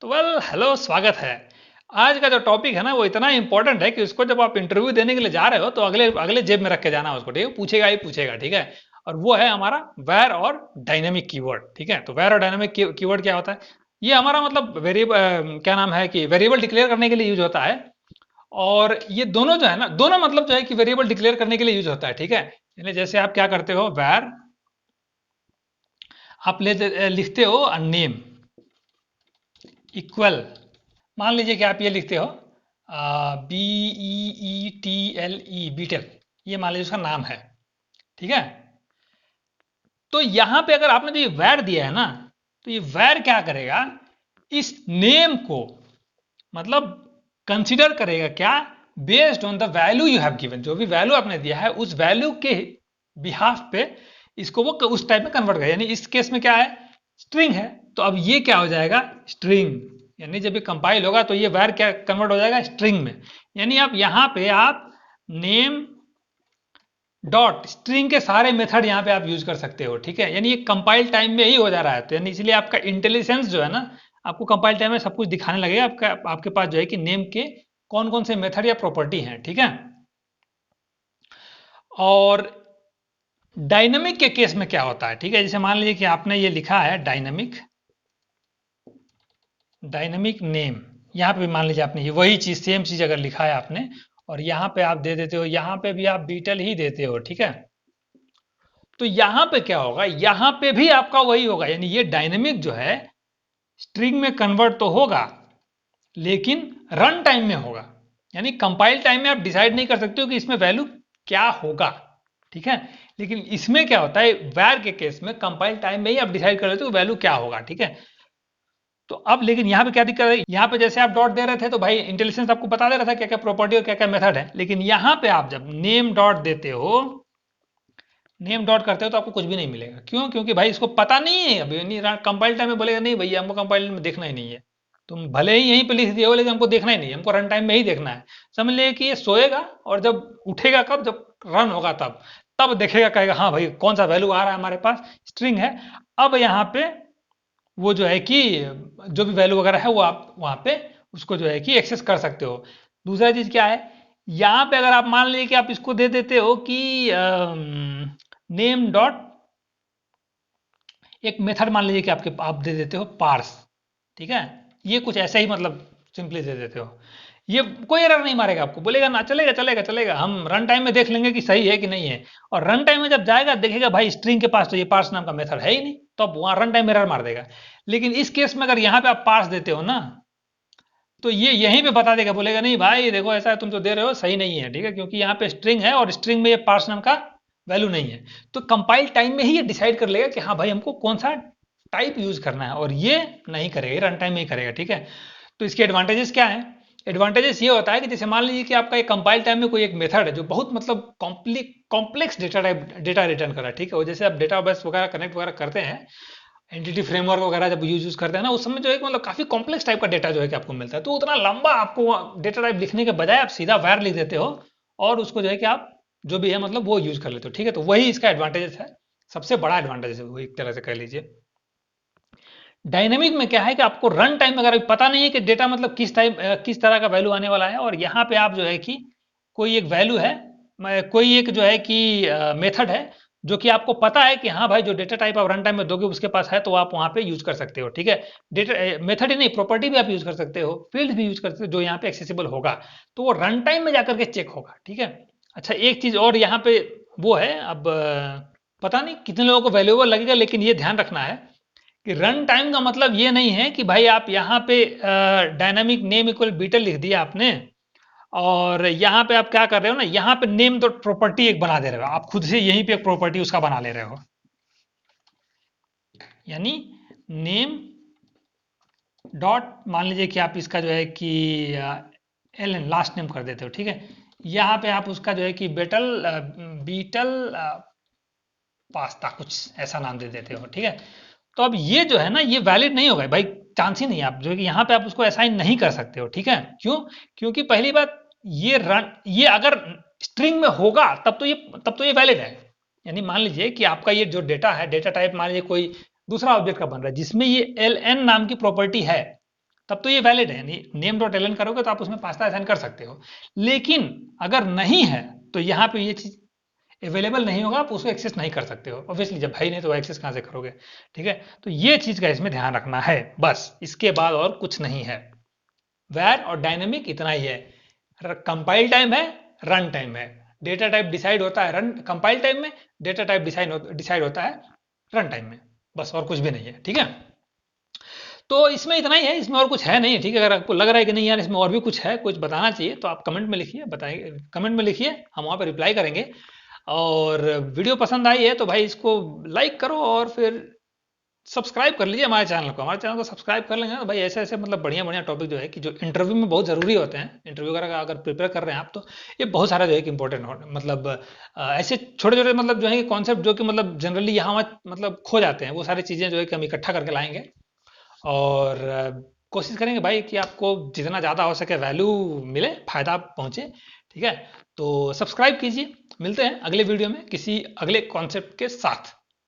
तो हेलो, स्वागत है। आज का जो टॉपिक है ना वो इतना इंपॉर्टेंट है कि उसको जब आप इंटरव्यू देने के लिए जा रहे हो तो अगले अगले जेब में रख के जाना उसको, ठीक है। पूछेगा ही पूछेगा, ठीक है। और वो है हमारा वेर और डायनेमिक कीवर्ड, ठीक है। तो वेर और डायनेमिक कीवर्ड क्या होता है? ये हमारा मतलब वेरिएबल, क्या नाम है कि वेरिएबल डिक्लेयर करने के लिए यूज होता है। और ये दोनों जो है ना, दोनों मतलब जो है कि वेरिएबल डिक्लेयर करने के लिए यूज होता है, ठीक है। यानी जैसे आप क्या करते हो, वेर आप लिखते हो नेम इक्वल, मान लीजिए कि आप ये लिखते हो BEETLE, बीटल, ये मान लीजिए उसका नाम है, ठीक है। तो यहां पे अगर आपने जो ये वैर दिया है ना, तो ये वैर क्या करेगा, इस नेम को मतलब कंसीडर करेगा क्या, based on the value you have given, जो भी वैल्यू आपने दिया है उस वैल्यू के बिहाफ पे इसको वो उस टाइप में कन्वर्ट करेगा। यानी इस केस में क्या है, स्ट्रिंग है, तो अब ये क्या हो जाएगा, स्ट्रिंग। यानी जब ये कंपाइल होगा तो ये वैर क्या कन्वर्ट हो जाएगा, स्ट्रिंग में। यानी आप यहाँ पे आप नेम डॉट स्ट्रिंग के सारे मेथड यहाँ पे आप यूज कर सकते हो, ठीक है। यानी ये कंपाइल टाइम में ही हो जा रहा है, तो यानी इसलिए आपका इंटेलिजेंस जो है ना, आपको कंपाइल टाइम में सब कुछ दिखाने लगेगा, आपका आपके पास जो है कि नेम के कौन कौन से मेथड या प्रॉपर्टी हैं, ठीक है। और डायनेमिक के केस में क्या होता है, ठीक है। जैसे मान लीजिए कि आपने ये लिखा है डायनेमिक, डायनेमिक नेम, यहाँ पे भी मान लीजिए आपने ये वही चीज, सेम चीज अगर लिखा है आपने, और यहाँ पे आप दे देते हो, यहाँ पे भी आप बीटल ही देते हो, ठीक है। तो यहां पे क्या होगा, यहां पे भी आपका वही होगा। यानी ये डायनेमिक जो है स्ट्रिंग में कन्वर्ट तो होगा, लेकिन रन टाइम में होगा। यानी कंपाइल टाइम में आप डिसाइड नहीं कर सकते हो कि इसमें वैल्यू क्या होगा, ठीक है। लेकिन इसमें क्या होता है, वैर के केस में कंपाइल टाइम में ही आप डिसाइड कर लेते हो वैल्यू क्या होगा, ठीक है। तो अब लेकिन यहाँ पे क्या दिक्कत है, यहाँ पे जैसे आप डॉट दे रहे थे तो भाई इंटेलिजेंस आपको बता दे रहा था क्या क्या प्रॉपर्टी और क्या क्या मेथड है। लेकिन यहाँ पे आप जब नेम डॉट देते हो, नेम डॉट करते हो तो आपको कुछ भी नहीं मिलेगा। क्यों? क्योंकि भाई इसको पता नहीं है अभी, नहीं कंपाइल टाइम में बोलेगा नहीं भैया हमको कंपाइल में देखना ही नहीं है। तुम भले ही यहीं पे लिख दिए हो लेकिन हमको देखना ही नहीं है, हमको रन टाइम में ही देखना है। समझ लिए कि ये सोएगा और जब उठेगा कब, जब रन होगा तब तब देखेगा, कहेगा हाँ भाई कौन सा वैल्यू आ रहा है हमारे पास, स्ट्रिंग है। अब यहाँ पे वो जो है कि जो भी वैल्यू वगैरह है वो आप वहाँ पे उसको जो है कि एक्सेस कर सकते हो। दूसरा चीज क्या है, यहाँ पे अगर आप मान लीजिए कि आप इसको दे देते हो कि नेम डॉट एक मेथड मान लीजिए कि आपके आप दे देते हो पार्स, ठीक है। ये कुछ ऐसा ही मतलब सिंपली दे देते हो, ये कोई एरर नहीं मारेगा, आपको बोलेगा ना चलेगा चलेगा चलेगा, हम रन टाइम में देख लेंगे कि सही है कि नहीं है। और रन टाइम में जब जाएगा देखेगा भाई स्ट्रिंग के पास तो ये पार्स नाम का मेथड है ही नहीं, तो अब वहां रन टाइम में एरर मार देगा। लेकिन इस केस में अगर यहाँ पे आप पार्स देते हो ना, तो ये यहीं पे बता देगा, बोलेगा नहीं भाई देखो ऐसा तुम जो दे रहे हो सही नहीं है, ठीक है, क्योंकि यहाँ पे स्ट्रिंग है और स्ट्रिंग में ये पार्स नाम का वैल्यू नहीं है। तो कंपाइल टाइम में ही ये डिसाइड कर लेगा कि हाँ भाई हमको कौन सा टाइप यूज करना है, और ये नहीं करेगा, ये रन टाइम में ही करेगा, ठीक है। तो इसके एडवांटेजेस क्या है, एडवांटेजेस ये होता है कि जैसे मान लीजिए कि आपका एक कंपाइल टाइम में कोई एक मेथड है जो बहुत मतलब complex data type data return कर रहा है, ठीक है। और जैसे आप डेटा बेस वगैरह कनेक्ट वगैरह करते हैं, एंटिटी फ्रेमवर्क वगैरह जब यूज करते हैं ना, उस समय जो है मतलब काफी कॉम्प्लेक्स टाइप का डेटा जो है कि आपको मिलता है, तो उतना लंबा आपको डेटा टाइप लिखने के बजाय आप सीधा वैर लिख देते हो और उसको जो है कि आप जो भी है मतलब वो यूज कर लेते हो, ठीक है। तो वही इसका एडवांटेजेस है, सबसे बड़ा एडवांटेज है वो, एक तरह से कह लीजिए। डायनेमिक में क्या है कि आपको रन टाइम में अगर पता नहीं है कि डेटा मतलब किस टाइम किस तरह का वैल्यू आने वाला है, और यहाँ पे आप जो है कि कोई एक वैल्यू है, कोई एक जो है कि मेथड है जो कि आपको पता है कि हाँ भाई जो डेटा टाइप आप रन टाइम में दोगे उसके पास है, तो आप वहां पे यूज कर सकते हो, ठीक है। डेटा मेथड ही नहीं, प्रॉपर्टी भी आप यूज कर सकते हो, फील्ड भी यूज कर सकते हो जो यहाँ पे एक्सेसिबल होगा, तो वो रन टाइम में जाकर के चेक होगा, ठीक है। अच्छा एक चीज और यहाँ पे वो है, अब पता नहीं कितने लोगों को वैल्यूएबल लगेगा, लेकिन ये ध्यान रखना है कि रन टाइम का मतलब ये नहीं है कि भाई आप यहाँ पे डायनामिक नेम इक्वल बीटल लिख दिया आपने, और यहाँ पे आप क्या कर रहे हो ना, यहाँ पे नेम तो प्रॉपर्टी एक बना दे रहे हो, आप खुद से यहीं पे एक प्रॉपर्टी उसका बना ले रहे हो। यानी नेम डॉट मान लीजिए कि आप इसका जो है कि एल एन लास्ट नेम कर देते हो, ठीक है। यहाँ पे आप उसका जो है कि बीटल पास्ता कुछ ऐसा नाम दे देते हो, ठीक है। तो अब ये जो है ना ये वैलिड नहीं होगा भाई, चांस ही नहीं है, आप जो है कि यहाँ पे आप उसको असाइन नहीं कर सकते हो, ठीक है। क्यों? क्योंकि पहली बात, ये अगर स्ट्रिंग में होगा तब तो ये वैलिड है। यानी मान लीजिए कि आपका ये जो डेटा है, डेटा टाइप मान लीजिए कोई दूसरा ऑब्जेक्ट का बन रहा है जिसमें ये एल एन नाम की प्रॉपर्टी है, तब तो ये वैलिड है, नेम डॉट एलन करोगे तो आप उसमें पास्ता असाइन कर सकते हो। लेकिन अगर नहीं है तो यहाँ पे ये चीज अवेलेबल नहीं होगा, आप उसको एक्सेस नहीं कर सकते हो। ऑब्वियसली जब भाई नहीं तो एक्सेस कहाँ से करोगे, ठीक है। तो ये चीज का इसमें ध्यान रखना है, बस इसके बाद और कुछ नहीं है। वैर और डायनेमिक इतना ही है। कंपाइल टाइम है, रन टाइम है। डेटा टाइप डिसाइड होता है रन कंपाइल टाइम में, डेटा टाइप डिसाइड होता है रन टाइम में, बस और कुछ भी नहीं है, ठीक है। तो इसमें इतना ही है, इसमें और कुछ है नहीं, ठीक है। अगर आपको लग रहा है कि नहीं यार इसमें और भी कुछ है, कुछ बताना चाहिए, तो आप कमेंट में लिखिए, बताइए, कमेंट में लिखिए, हम वहाँ पर रिप्लाई करेंगे। और वीडियो पसंद आई है तो भाई इसको लाइक करो और फिर सब्सक्राइब कर लीजिए हमारे चैनल को। हमारे चैनल को सब्सक्राइब कर लेंगे ना, तो भाई ऐसे ऐसे मतलब बढ़िया बढ़िया टॉपिक जो है कि जो इंटरव्यू में बहुत ज़रूरी होते हैं, इंटरव्यू वगैरह का अगर प्रिपेयर कर रहे हैं आप, तो ये बहुत सारा जो है कि इंपॉर्टेंट हो, मतलब ऐसे छोटे छोटे मतलब जो है कि कॉन्सेप्ट जो कि मतलब जनरली यहाँ वहाँ मतलब खो जाते हैं, वो सारी चीज़ें जो है कि हम इकट्ठा करके लाएंगे। और कोशिश करेंगे भाई कि आपको जितना ज़्यादा हो सके वैल्यू मिले, फ़ायदा पहुँचे, ठीक है। तो सब्सक्राइब कीजिए, मिलते हैं अगले वीडियो में किसी अगले कॉन्सेप्ट के साथ।